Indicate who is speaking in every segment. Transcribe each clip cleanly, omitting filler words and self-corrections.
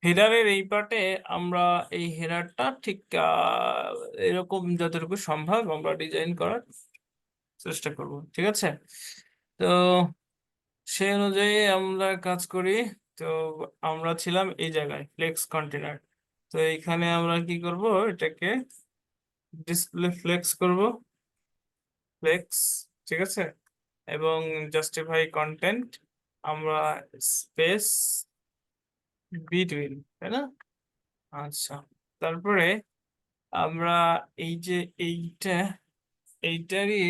Speaker 1: হেডারের এই পার্টে আমরা এই হেডারটা ঠিক এরকম যতটুকু সম্ভব আমরা ডিজাইন করার চেষ্টা করব, ঠিক আছে? তো সেই অনুযায়ী আমরা কাজ করি। তো আমরা ছিলাম এই জায়গায় ফ্লেক্স কন্টেনার। তো এইখানে আমরা কি করব, এটাকে ডিসপ্লে ফ্লেক্স করব, ফ্লেক্স, ঠিক আছে? এবং জাস্টিফাই কন্টেন্ট আমরা স্পেস বিটুইন, তাই না? আচ্ছা, তারপরে আমরা এই যে এইটা এইটারই,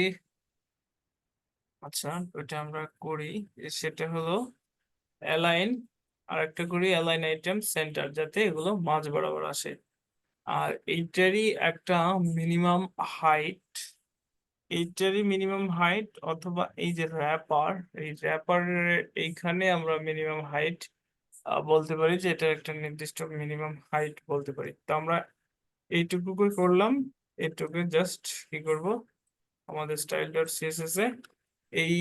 Speaker 1: আচ্ছা ওইটা আমরা করি, সেটা হলো অ্যালাইন, আর একটা করি অ্যালাইন আইটেম সেন্টার, যাতে এগুলো মাঝ বরাবর আসে। আর এইটারই একটা মিনিমাম হাইট, এইটারই মিনিমাম হাইট, অথবা এই যে র্যাপার, এই র্যাপারের এইখানে আমরা মিনিমাম হাইট বলতে পারি, যে এটা একটা নির্দিষ্ট মিনিমাম হাইট বলতে পারি। তো আমরা এইটুকু করলাম। এইটুকু জাস্ট কি করব, আমাদের স্টাইল ডট সিএসএস এ এই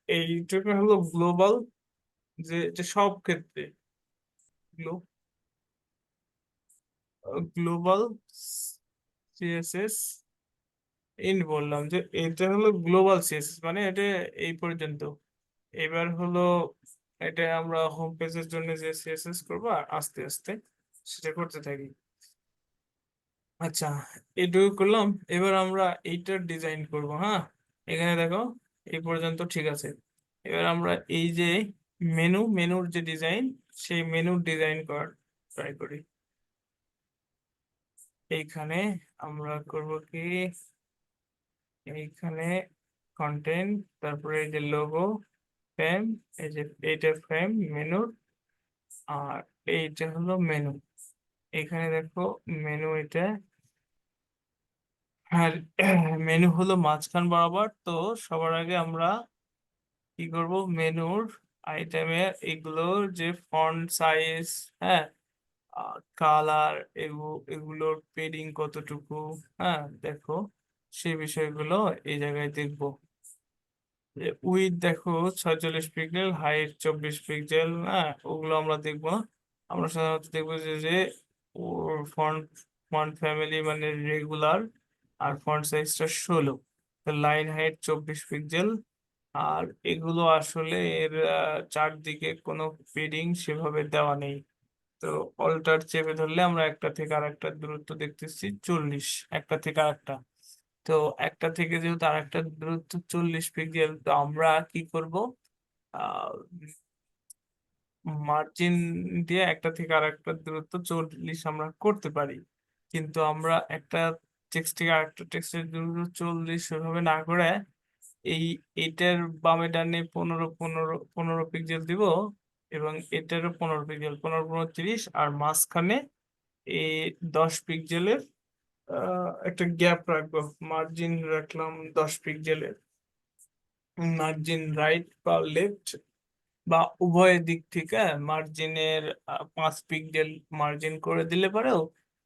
Speaker 1: এইটুকু হলো গ্লোবাল, যে যে সব ক্ষেত্রে গ্লোবাল সিএসএস ইন বললাম, যে এটা হলো গ্লোবাল সিএসএস, মানে এটা এই পর্যন্ত। এবার হলো এটা আমরা হোম পেজের জন্য যে সিএসএস করবো, আর আস্তে আস্তে সেটা করতে থাকি। আচ্ছা, এটুকু করলাম। এবার আমরা এইটার ডিজাইন করব। হ্যাঁ, এখানে দেখো এই পর্যন্ত ঠিক আছে। এবার আমরা এই যে মেনুর যে ডিজাইন, সেই মেনুর ডিজাইন করার ট্রাই করি। এইখানে আমরা করব কি, এইখানে কন্টেন্ট, তারপরে এই যে লোগো, ফ্রেম, এই যে এইটা ফ্রেম মেনুর, আর এইটা হলো মেনু। এখানে দেখো মেনু, এটা আর মেনু হলো মাঝখান বরাবর। তো সবার আগে আমরা কি করব, মেনুর আইটেমের এগুলোর যে ফন্ট সাইজ, হ্যাঁ, কালার, এগুলোর পেডিং কতটুকু, হ্যাঁ দেখো, সেই বিষয়গুলো এই জায়গায় দেখবো। উইথ দেখো 46 পিক্সেল, হাইট 24 পিক্সেল, হ্যাঁ ওগুলো আমরা দেখবো না। আমরা সাধারণত দেখবো যে যে ওর ফন্ট ফন্ট ফ্যামিলি মানে রেগুলার, আর ফন্ট সাইজটা 16, লাইন হাইট 24 পিক্সেল। আর এগুলো আসলে এর চারদিকে কোনো পেডিং সেভাবে দেওয়া নেই। তো অল্টার চেপে ধরলে আমরা একটা থেকে আর একটা দূরত্ব দেখতেছি 40, একটা থেকে আরেকটা। তো একটা থেকে যেহেতু আর একটা দূরত্ব 40 পিক্সেল, তো আমরা কি করব, মার্জিন দিয়ে একটা থেকে আর একটা দূরত্ব 40 আমরা করতে পারি। কিন্তু আমরা একটা টেক্সট থেকে আরেকটা টেক্সটের দূরত্ব 40 সেভাবে না করে এই এইটার বামে ডানে 15 15 15 পিক্সেল দিব, এবং এটারও 15 পিক্সেল, 15 15 30, আর মাঝখানে এই 10 পিক্সেলের একটা গ্যাপ রাখবো, মার্জিন রাখলাম 10 পিক্সেলের। মার্জিন রাইট বা লেফট বা উভয় দিক থেকে মার্জিনের 5 পিক্সেল মার্জিন করে দিলে পরেও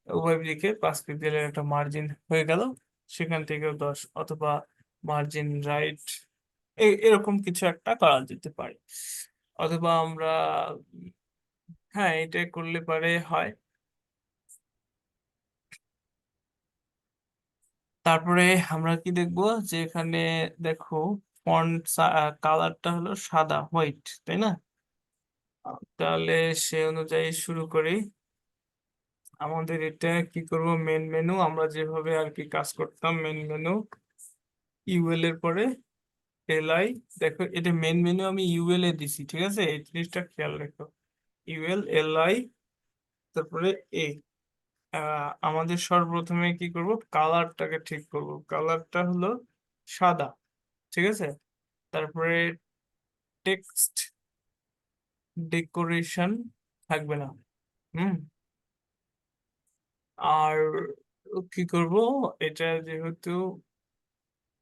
Speaker 1: উভয় দিকে 5 পিক্সেলের একটা মার্জিন হয়ে গেল। সেখান থেকেও 10, অথবা মার্জিন রাইট, এরকম কিছু একটা করা যেতে পারে। অথবা আমরা হ্যাঁ, এটা করলে পারে হয়। তারপরে আমরা কি দেখবো, যে এখানে দেখো ফন্ট কালারটা হলো সাদা, হোয়াইট, তাই না? তাহলে সে অনুযায়ী শুরু করি। আমাদের এটা কি করব, মেন মেনু, আমরা যেভাবে আর কি কাজ করতাম, মেন মেনু ইউএল এর পরে এলআই। দেখো এটা মেন মেনু আমি ইউএল এ দিছি, ঠিক আছে? এই জিনিসটা খেয়াল রেখো, ইউএল এলআই, তারপরে এ। আমাদের সর্বপ্রথমে কি করব, কালারটাকে ঠিক করব, কালারটা হলো সাদা, ঠিক আছে? তারপরে টেক্সট ডেকোরেশন থাকবে না। হুম। আর কি করব, এটা যেহেতু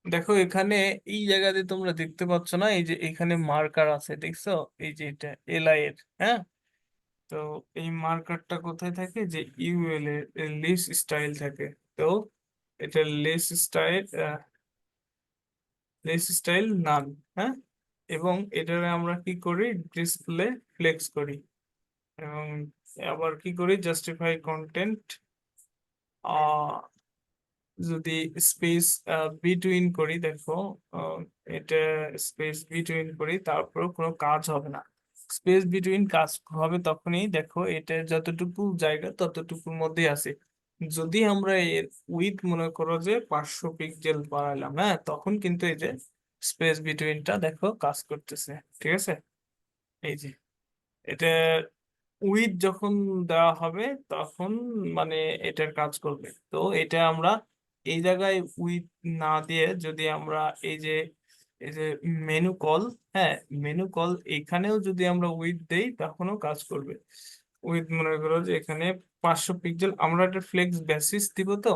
Speaker 1: দেখো এখানে এই জায়গাতে তোমরা দেখতে পাচ্ছ না, এই যে এখানে মার্কার আছে, দেখছো? এই যে এটা এলআই এর, হ্যাঁ। তো এই মার্কারটা কোথায় থাকে, যে ইউএল এর লেস স্টাইল থাকে। তো এটা লেস স্টাইল নান, হ্যাঁ। এবং এটারে আমরা কি করি, ডিসপ্লে ফ্লেক্স করি। এবং আবার কি করি, জাস্টিফাই কন্টেন্ট যদি স্পেস বিটুইন করি, দেখো এটা স্পেস বিটুইন করি, তারপর কোনো কাজ হবে না। স্পেস বিটুইন কাজ হবে তখনই, দেখো এটা যতটুকু জায়গা ততটুকুর মধ্যে আছে। যদি আমরা এর উইথ মনে করো যে 500 পিক্সেল বাড়ালাম, হ্যাঁ, তখন কিন্তু এই যে স্পেস বিটুইনটা দেখো কাজ করতেছে। ঠিক আছে, এই যে এটা উইথ যখন দেওয়া হবে তখন মানে এটার কাজ করবে। তো এটা আমরা এই জায়গায় উইথ না দিয়ে যদি আমরা এই যে মেনু কল, হ্যাঁ, মেনু কল এখানেও যদি আমরা উইথ দেই তখনও কাজ করবে। উইথ মনে করো যে এখানে 500 পিক্সেল, আমরা একটা ফ্লেক্স বেসিস দিব, তো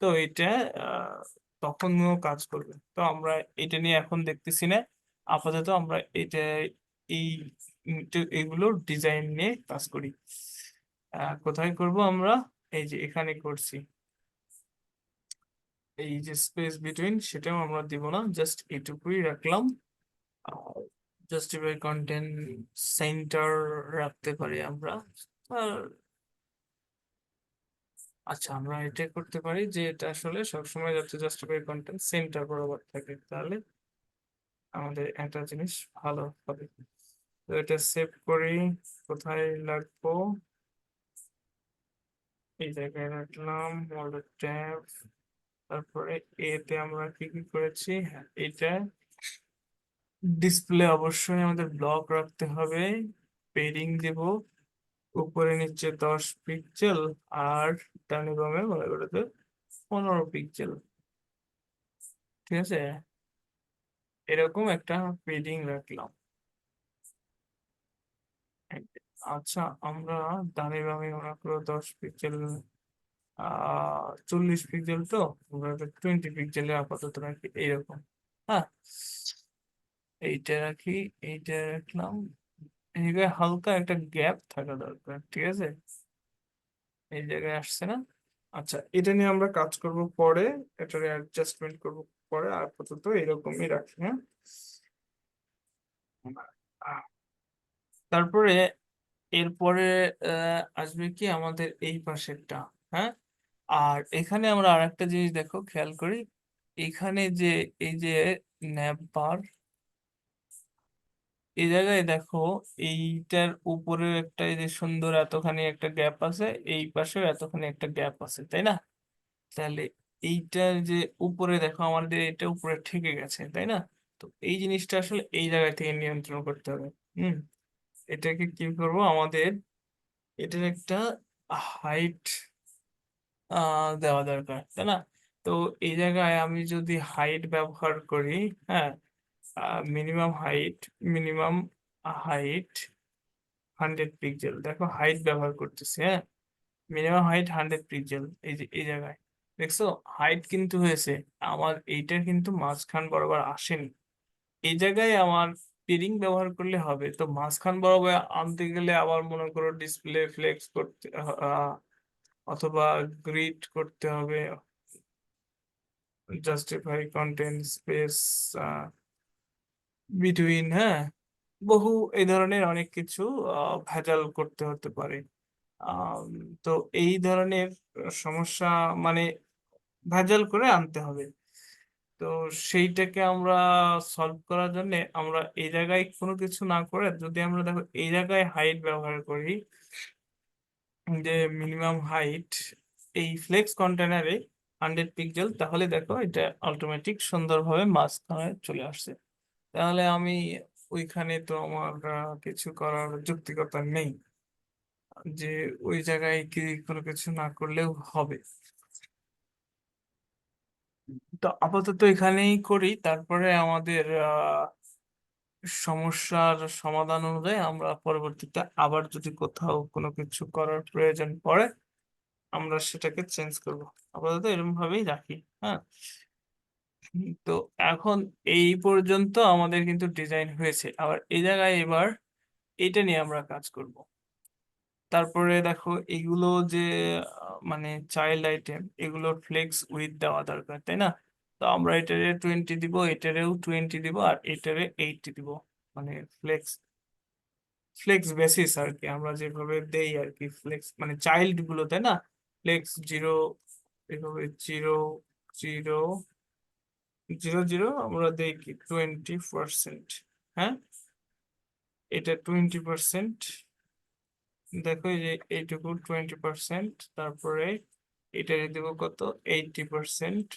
Speaker 1: তো এটা আহ, তখনও কাজ করবে। তো আমরা এটা নিয়ে এখন দেখতেছি না, আপাতত আমরা এটা এই এগুলোর ডিজাইন নিয়ে কাজ করি। কোথায় করব আমরা, এই যে এখানে করছি। এই যে স্পেস বিটুইন সেটাও আমরা দিব না, জাস্ট এটুকুই রাখলাম। জাস্টিফাই কন্টেন্ট সেন্টার রাখতে পারি আমরা। আর আচ্ছা, আমরা এটা করতে পারি যে এটা আসলে সবসময় যাতে জাস্টিফাই কন্টেন্ট সেন্টার বরাবর থাকে, তাহলে আমাদের একটা জিনিস ভালো হবে। তো এটা সেভ করি, কোথায় লাগবো, এই জায়গায় রাখলাম মডেল ট্যাব। তারপরে এতে আমরা কি কি করেছি, হ্যাঁ, এটা ডিসপ্লে অবশ্যই আমাদের ব্লক রাখতে হবে, পেডিং দেব উপরে নিচে 10 পিক্সেল, আর ডানে বামে মনে করতে 15 পিক্সেল। ঠিক আছে, এরকম একটা পেডিং রাখলাম। আচ্ছা, আমরা ডানে বামে মনে করো 10 পিক্সেল, 40 পিক্সেল, তো আমরা 20 পিক্সেলে আপাতত রাখি এইরকম। হ্যাঁ, এইটা রাখি, এইটা রাখলাম। এই জায়গায় হালকা একটা গ্যাপ থাকা দরকার। ঠিক আছে, এই জায়গায় আসছে না। আচ্ছা, এটা নিয়ে আমরা কাজ করব পরে, এটার অ্যাডজাস্টমেন্ট করব পরে, আপাতত এরকমই রাখি। হ্যাঁ, আহ, তারপরে এরপরে আসবে কি আমাদের এই পাশেরটা। হ্যাঁ, আর এখানে আমরা আরেকটা জিনিস দেখো, খেয়াল করি, এখানে যে এই যে ন্যাপ বার, এই জায়গায় দেখো এইটার উপরে একটা এই যে সুন্দর এতখানি একটা গ্যাপ আছে, এই পাশেও এতখানি একটা গ্যাপ আছে, তাই না? তাহলে এইটার যে উপরে দেখো আমাদের এটা উপরে ঠেকে গেছে, তাই না? তো এই জিনিসটা আসলে এই জায়গা থেকে নিয়ন্ত্রণ করতে হবে। হুম, এটাকে কি করব, আমাদের এটার একটা হাইট দেওয়া দরকার, তাই না? তো এই জায়গায় আমি যদি হাইট ব্যবহার করি, হ্যাঁ, minimum height, minimum height 100 pixel, দেখো হাইট ব্যবহার করতেছি, হ্যাঁ, মিনিমাম হাইট 100 পিক্সেল। এই যে এই জায়গায় দেখছো হাইট কিন্তু হয়েছে, আমার এইটার কিন্তু মাঝখান বরাবর আসেনি। এই জায়গায় আমার পেরিং ব্যবহার করলে হবে, তো মাঝখান বরাবর আনতে গেলে আবার মনে করো ডিসপ্লে ফ্লেক্স করতে অথবা গ্রিড করতে হবে, জাস্টিফাই কন্টেন্ট স্পেস বিটুইন, হ্যাঁ, বহু এই ধরনের অনেক কিছু ভেজাল করতে হতে পারে। আম, তো এই ধরনের সমস্যা মানে ভেজাল করে আনতে হবে। তো সেইটাকে আমরা সলভ করার জন্য আমরা এই জায়গায় কোনো কিছু না করে যদি আমরা দেখো এই জায়গায় হাইট ব্যবহার করি, যে মিনিমাম হাইট এই ফ্লেক্স কন্টেনারে 100 পিক্সেল, তাহলে দেখো এটা অটোমেটিক সুন্দরভাবে মাঝখানে চলে আসছে। তাহলে আমি ওইখানে তো আমার কিছু করার যৌক্তিকতা নেই, যে ওই জায়গায় কি কোনো কিছু না করলেও হবে। তো আপাতত এখানেই করি, তারপরে আমাদের সমস্যার সমাধান অনুযায়ী আমরা পরবর্তীতে আবার যদি কোথাও কোনো কিছু করার প্রয়োজন পড়ে আমরা সেটাকে চেঞ্জ করব। আপাতত এরকম ভাবেই রাখি। হ্যাঁ, তো এখন এই পর্যন্ত আমাদের কিন্তু ডিজাইন হয়েছে, আবার এই জায়গায় এবার এটা নিয়ে আমরা কাজ করব। তারপরে দেখো এগুলো যে মানে চাইল্ড আইটেম, এগুলো ফ্লেক্স উইথ দেওয়া দরকার, তাই না? তো আমরা এটারে 20 দিব, এটারেও 20 দিব, আর এটারে 80 দিব, মানে ফ্লেক্স ফ্লেক্স বেসিস আর কি, আমরা যেভাবে দেই আর কি, ফ্লেক্স মানে চাইল্ড গুলো, তাই না? ফ্লেক্স জিরো, এভাবে জিরো জিরো জিরো জিরো আমরা দেই কি 20%। হ্যাঁ, এটা 20%। দেখো এই যে এইটুকু 20%, তারপরে এটা দেব কত, 80%।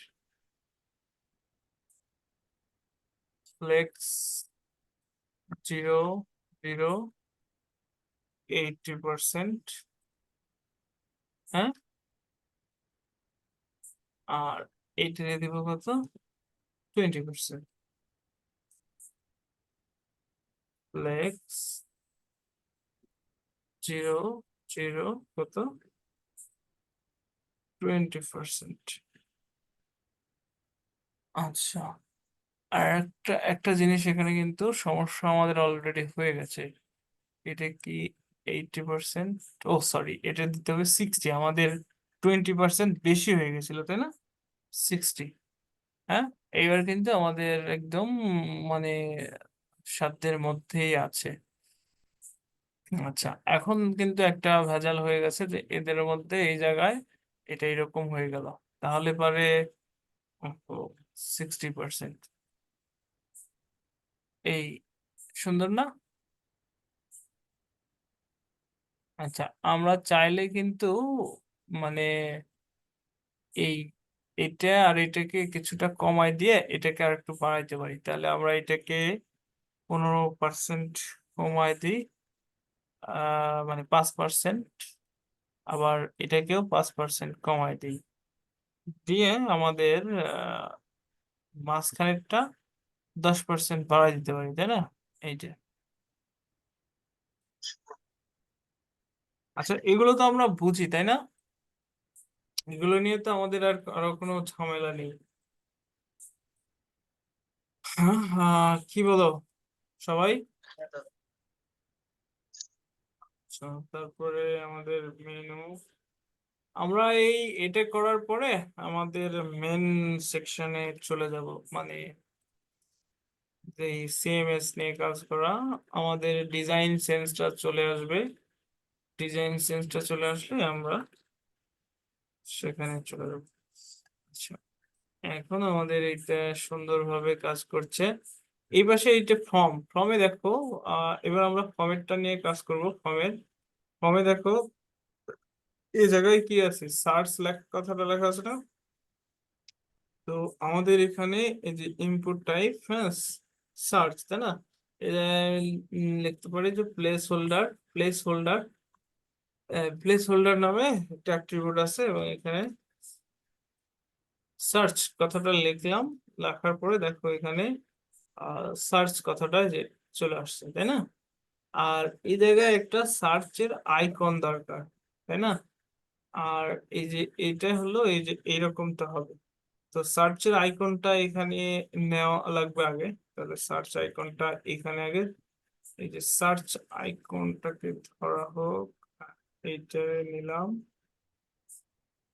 Speaker 1: Flex zero zero 80%। হ্যাঁ, আর এইটা দিব কত, 20%। ফ্লেক্স জিরো জিরো কত, 20%। আচ্ছা, আর একটা একটা জিনিস এখানে কিন্তু সমস্যা আমাদের অলরেডি হয়ে গেছে। এটা কি 80%, ও সরি, এটা দিতে হবে 60, আমাদের 20% বেশি হয়ে গেছিল, তাই না? 60। হ্যাঁ, এইবার কিন্তু আমাদের একদম মানে সাধ্যের মধ্যেই আছে। আচ্ছা, এখন কিন্তু একটা ভেজাল হয়ে গেছে যে এদের মধ্যে এই জায়গায় এটা এরকম হয়ে গেল, তাহলে পারে 60%, এই সুন্দর না? আচ্ছা, আমরা চাইলে কিন্তু মানে এই এটা আর এটাকে কিছুটা কমাই দিয়ে এটাকে আর একটু বাড়াইতে পারি, তাহলে আমরা এটাকে 15% কমাই দিই, মানে 5%, আবার এটাকেও 5% কমাই দিই, দিয়ে আমাদের মাঝখানেরটা 10% বাড়াই দিতে পারি, তাই না? এই যে, আচ্ছা এগুলো তো আমরা বুঝি, তাই না? এগুলো নিয়ে তো আমাদের আর আরো কোনো ঝামেলা নেই। হ্যাঁ হ্যাঁ, কি বলো সবাই? আচ্ছা, তারপরে আমাদের মেনু, আমরা এটা করার পরে আমাদের মেন সেকশনে চলে যাব, মানে এই সিএমএস নিয়ে কাজ করা, আমাদের ডিজাইন সেন্সটা চলে আসবে। ডিজাইন সেন্সটা চলে আসলে আমরা সেখানে চলে যাব। আচ্ছা, এখন আমাদের এইটা সুন্দরভাবে কাজ করছে। এই পাশে এইটা ফর্মে দেখো, এবার আমরা ফর্মেটটা নিয়ে কাজ করব। ফর্মে দেখো এই জায়গায় কি আছে, সার্চ কথাটা লেখা আছে না? তো আমাদের এখানে এই যে ইনপুট টাইপ, হ্যাঁ, সার্চ, তাই না? এটা লিখতে পারি যে প্লেস হোল্ডার প্লেস হোল্ডার নামে একটা অ্যাট্রিবিউট আছে, এবং এখানে সার্চ কথাটা লিখলাম। লেখার পরে দেখো এখানে সার্চ কথাটা যে চলে আসছে, তাই না? আর এই জায়গায় একটা সার্চের আইকন দরকার, তাই না? আর এই যে এটা হলো এই যে এইরকমটা হবে। তো সার্চের আইকনটা এখানে নেওয়া লাগবে আগে, তাহলে সার্চ আইকনটা এখানে আগে, এই যে সার্চ আইকনটাকে ধরা হোক, এইটা নিলাম,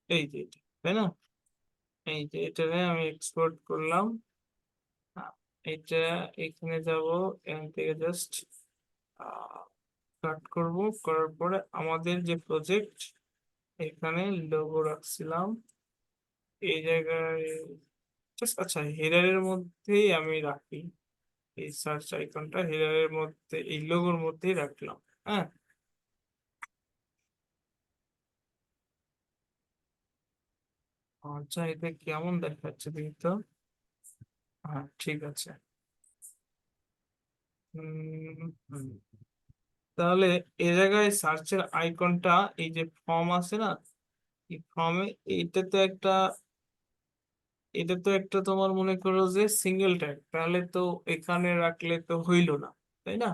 Speaker 1: এই যে এটা, তাই না? এই যে এটারে আমি এক্সপোর্ট করলাম। আহ, এটা এখানে যাব, এখান থেকে জাস্ট কাট করব, করার পরে আমাদের যে প্রজেক্ট এখানে লোগো রাখছিলাম এই জায়গায়, জাস্ট আচ্ছা হেডারের মধ্যেই আমি রাখি, এই সার্চ আইকনটা হেডারের মধ্যে এই লোগোর মধ্যেই রাখলাম। হ্যাঁ, আচ্ছা এটা কেমন দেখাচ্ছে দেখি তো। হ্যাঁ ঠিক আছে। হুম, তাহলে এ জায়গায় সার্চের আইকনটা, এই যে ফর্ম আছে না, এই ফর্মে এইটা তো একটা, এটা তো একটা তোমার মনে করো যে সিঙ্গেল ট্যাগ, তাহলে তো এখানে রাখলে তো হইল না, তাই না?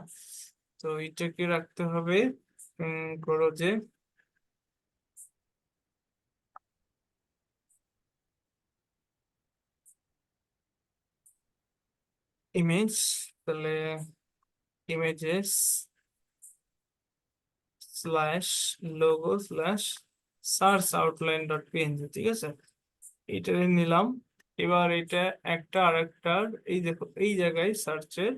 Speaker 1: তো এটাকে রাখতে হবে, করো যে ইমেজ, তাহলে images slash logo slash search outline dot PNG, ঠিক আছে? এটা নিলাম। এবার এটা একটা আর একটার, এই দেখো এই জায়গায় সার্চের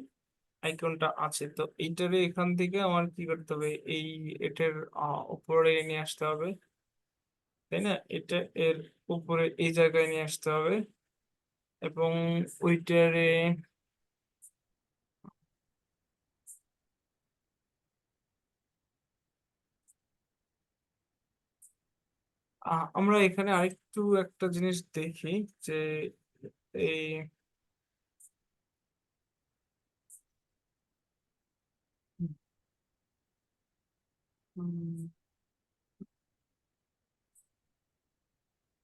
Speaker 1: আইকনটা আছে, তো এইটারে এখান থেকে আমার কি করতে হবে, এই এটার উপরে নিয়ে আসতে হবে, তাই না? এটা এর উপরে এই জায়গায় নিয়ে আসতে হবে, এবং ওইটারে আমরা এখানে আরেকটু একটা জিনিস দেখি, যে এই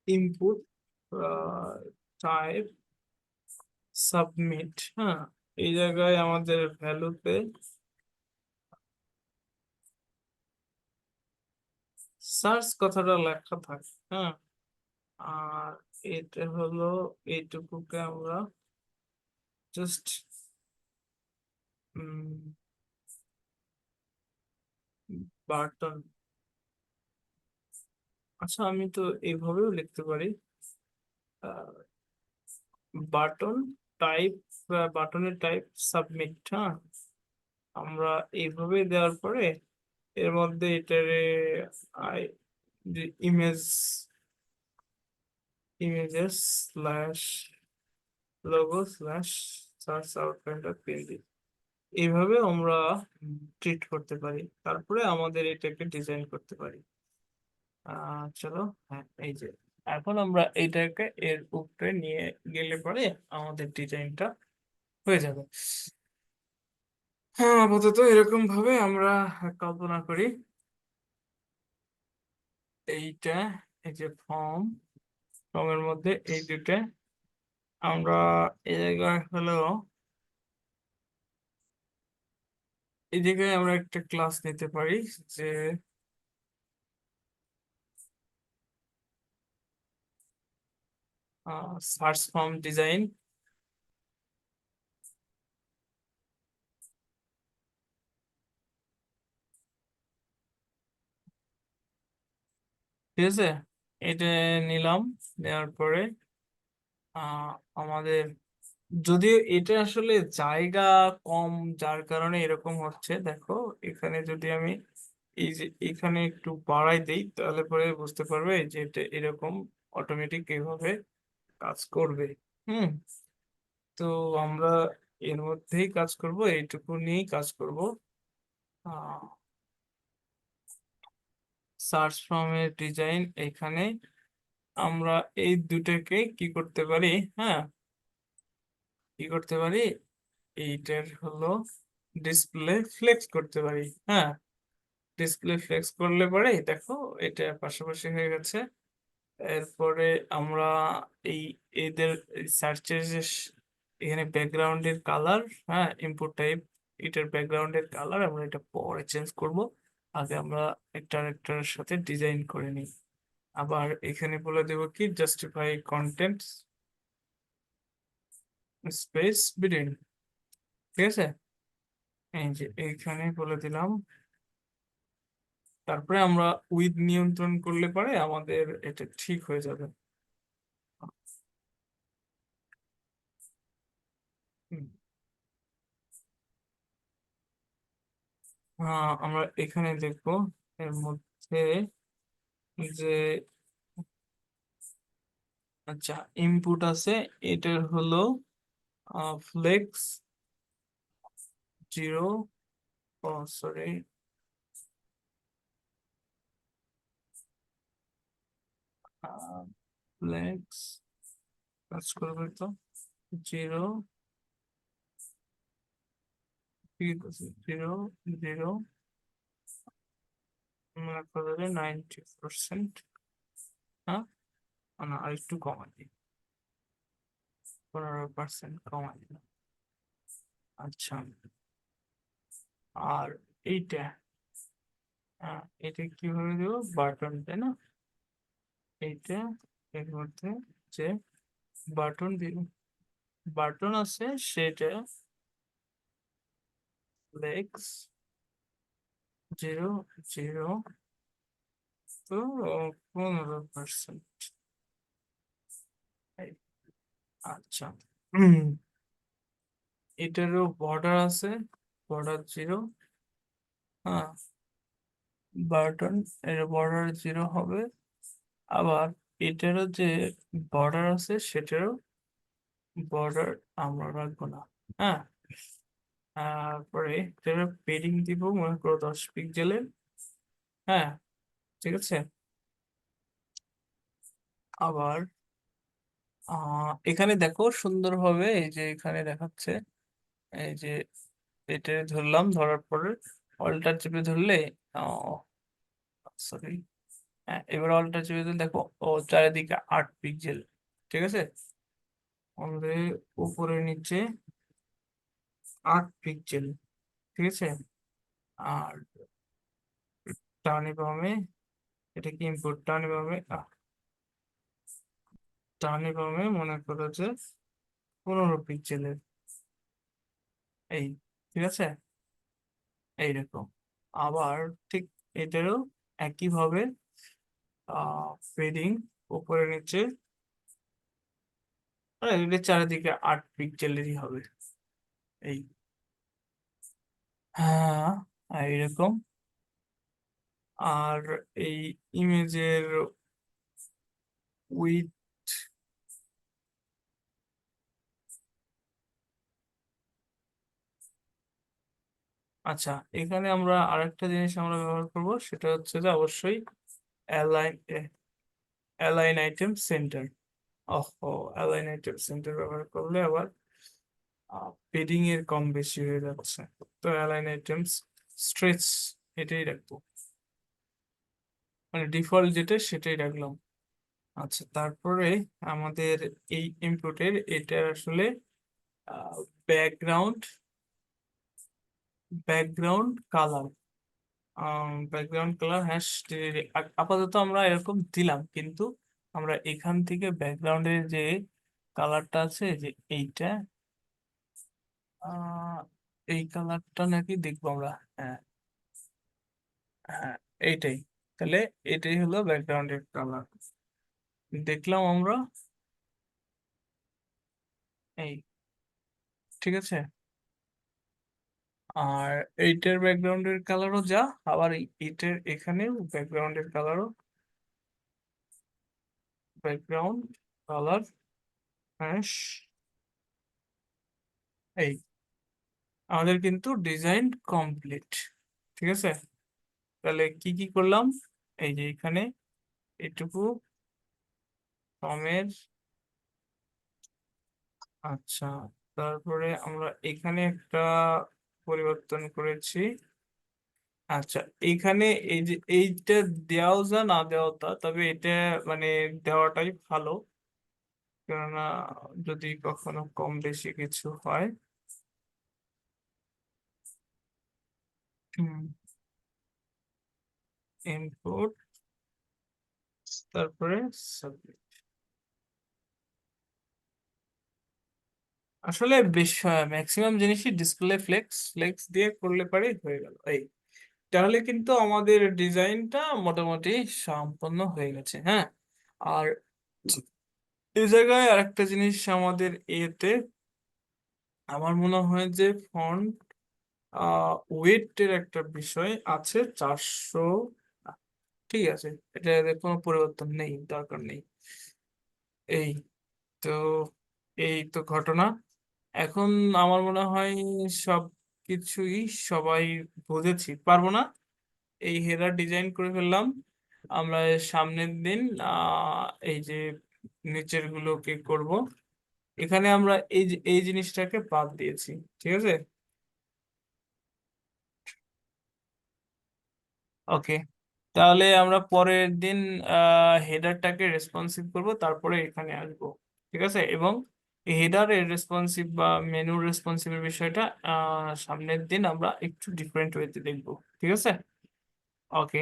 Speaker 1: ইনপুট টাইপ সাবমিট, হ্যাঁ, এই জায়গায় আমাদের ভ্যালুতে সার্চ কথাটা লেখা থাকে, হ্যাঁ। আর এটা হলো, এইটুকুকে আমরা জাস্ট বাটন, আচ্ছা আমি তো এইভাবেও লিখতে পারি, বাটন টাইপ, বাটনের টাইপ সাবমিট, হ্যাঁ। আমরা এইভাবে দেওয়ার পরে এর মধ্যে এটারে আই যে images slash logo slash search outline dot PNG, এইভাবে আমরা ট্রিট করতে পারি, তারপরে আমাদের এটাকে ডিজাইন করতে পারি। চলো, হ্যাঁ, এই যে এখন আমরা এইটাকে এর উপরে নিয়ে গেলে পরে আমাদের ডিজাইনটা হয়ে যাবে। হ্যাঁ, আপাতত এরকম ভাবে আমরা কল্পনা করি এইটা, এই যে ফর্মের মধ্যে এই দুটো আমরা এই জায়গায় হলো, এই জায়গায় আমরা একটা ক্লাস নিতে পারি, যে সার্চ ফর্ম ডিজাইন, ঠিক আছে। এটা নিলাম, নেওয়ার পরে আহ আমাদের, যদিও এটা আসলে জায়গা কম, যার কারণে এরকম হচ্ছে, দেখো এখানে যদি আমি এই যে এখানে একটু বাড়াই দেই, তাহলে পরে বুঝতে পারবে যে এটা এরকম অটোমেটিক এইভাবে কাজ করবে। হুম। তো আমরা এর মধ্যেই কাজ করব, এইটুকু নিয়েই কাজ করব। সার্চ ফর্মের ডিজাইন এখানে আমরা এই দুটাকে কি করতে পারি, হ্যাঁ, কি করতে পারি, এইটার হলো ডিসপ্লে ফ্লেক্স করতে পারি, হ্যাঁ। ডিসপ্লে ফ্লেক্স করলে পরে দেখো এটা পাশাপাশি হয়ে গেছে। এরপরে আমরা এই এদের সার্চের যে এখানে ব্যাকগ্রাউন্ডের কালার, হ্যাঁ, ইনপুট টাইপ, এটার ব্যাকগ্রাউন্ডের কালার আমরা এটা পরে চেঞ্জ করব, আগে আমরা একটা আরেকটার সাথে ডিজাইন করে নিই। আবার এখানে বলে দেবো কি, জাস্টিফাই কন্টেন্ট স্পেস বিডিং, ঠিক আছে। এই যে এইখানে বলে দিলাম, তারপরে আমরা উইথ নিয়ন্ত্রণ করলে পরে আমাদের এটা ঠিক হয়ে যাবে। হুম। আমরা এখানে দেখবো এর মধ্যে যে, আচ্ছা, ইনপুট আছে, এটার হলো ফ্লেক্স জিরো, ও সরি, ফ্লেক্স কাজ করবে তো, জিরো, ঠিক আছে, জিরো জিরো, মনে করবে 90%, হ্যাঁ, না আর একটু কমাই দিই, 15% কমাই দিলাম। আচ্ছা, আর এইটা, এটা কিভাবে দেবো, বাটন, তাই না? এইটা এর মধ্যে যে বাটন দিব, বাটন আছে সেটা ফ্লেক্স জিরো জিরো, তো 15%। আচ্ছা, এটারও বর্ডার আছে, বর্ডার 0। হ্যাঁ, বাটন এর বর্ডার 0 হবে। আবার এটারও যে বর্ডার আছে সেটারও বর্ডার আমরা রাখবো না। হ্যাঁ, তারপরে এটার পেডিং দিব মনে করো 10 পিক্সেলের। হ্যাঁ, ঠিক আছে। আবার এখানে দেখো সুন্দরভাবে, এই যে এখানে দেখাচ্ছে, এই যে এটা ধরলাম, ধরার পরে অল্টার চেপে ধরলে, সরি, হ্যাঁ এবার অল্টার চেপে ধরলে দেখো ও চারিদিকে 8 পিক্সেল। ঠিক আছে, আমাদের উপরে নিচে 8 পিক্সেল। ঠিক আছে। আর ডানে বামে, এটা কি ইনপুট, ডানে বামে ডানে বামে মনে করো যে 15 পিক্সেলের। এই, ঠিক আছে, এইরকম। আবার ঠিক এটারও একইভাবে পেডিং উপরে নিচে, মানে এটা চারিদিকে 8 পিক্সেলেরই হবে। এই, হ্যাঁ, এইরকম। আর এই ইমেজের উইথ, আচ্ছা এখানে আমরা আরেকটা জিনিস আমরা ব্যবহার করব, সেটা হচ্ছে যে অবশ্যই অ্যালাইন অ্যালাইন আইটেম সেন্টার। ওহো, অ্যালাইন আইটেম সেন্টার ব্যবহার করলে আবার পেডিং এর কম বেশি হয়ে যাচ্ছে। তো অ্যালাইন আইটেমস স্ট্রেচ এটাই রাখবো, মানে ডিফল্ট যেটা সেটাই রাখলাম। আচ্ছা, তারপরে আমাদের এই ইনপুটের এটা আসলে background, background colour, background colour, হ্যাঁ আপাতত আমরা এরকম দিলাম, কিন্তু আমরা এখান থেকে ব্যাকগ্রাউন্ডের যে কালারটা আছে, যে এইটা, আহ, এই কালারটা নাকি দেখবো আমরা। হ্যাঁ, হ্যাঁ, এইটাই। তাহলে এটাই হলো ব্যাকগ্রাউন্ডের কালার, দেখলাম আমরা। এই, ঠিক আছে। আর এইটার ব্যাকগ্রাউন্ডের কালারও যা, আবার এইটার এখানেও ব্যাকগ্রাউন্ডের কালারও, ব্যাকগ্রাউন্ড কালার হ্যাশ। এই, আমাদের কিন্তু ডিজাইন কমপ্লিট। ঠিক আছে, তাহলে কি কি করলাম, এই যে এখানে এটুকু ফর্মের, আচ্ছা, তারপরে আমরা এখানে একটা পরিবর্তন করেছি। আচ্ছা, এখানে এই যে এইটা দেওয়াও যা না দেওয়া তা, তবে এটা মানে দেওয়াটাই ভালো, কেননা যদি কখনো কম বেশি কিছু হয়। ইনপুট, তারপরে সাবমিট। আসলে বেশ ম্যাক্সিমাম জিনিসই ডিসপ্লে ফ্লেক্স ফ্লেক্স দিয়ে করলে পারে হয়ে গেল। এই, তাহলে কিন্তু আমাদের ডিজাইনটা মোটামুটি সম্পন্ন হয়ে গেছে। হ্যাঁ, আর এই জায়গায় আরেকটা জিনিস আমাদের এতে আমার মনে হয় যে ফন্ট ওয়েটের একটা বিষয় আছে 400। ঠিক আছে, এটা কোনো পরিবর্তন নেই, দরকার নেই। এই তো, এই তো ঘটনা। এখন আমার মনে হয় সব কিছুই সবাই বুঝেছি, পারবো না। এই হেডার ডিজাইন করে ফেললাম আমরা। সামনের দিন এই যে নিচের গুলোকে করব, এখানে আমরা এই যে এই জিনিসটাকে বাদ দিয়েছি। ঠিক আছে, ওকে। তাহলে আমরা পরের দিন হেডারটাকে রেসপন্সিভ করব, তারপরে এখানে আসবো। ঠিক আছে, এবং হেডারের রেসপন্সিভ বা মেনুর রেসপন্সিভের বিষয়টা সামনের দিন আমরা একটু ডিফারেন্ট ওয়েতে দেখবো। ঠিক আছে, ওকে।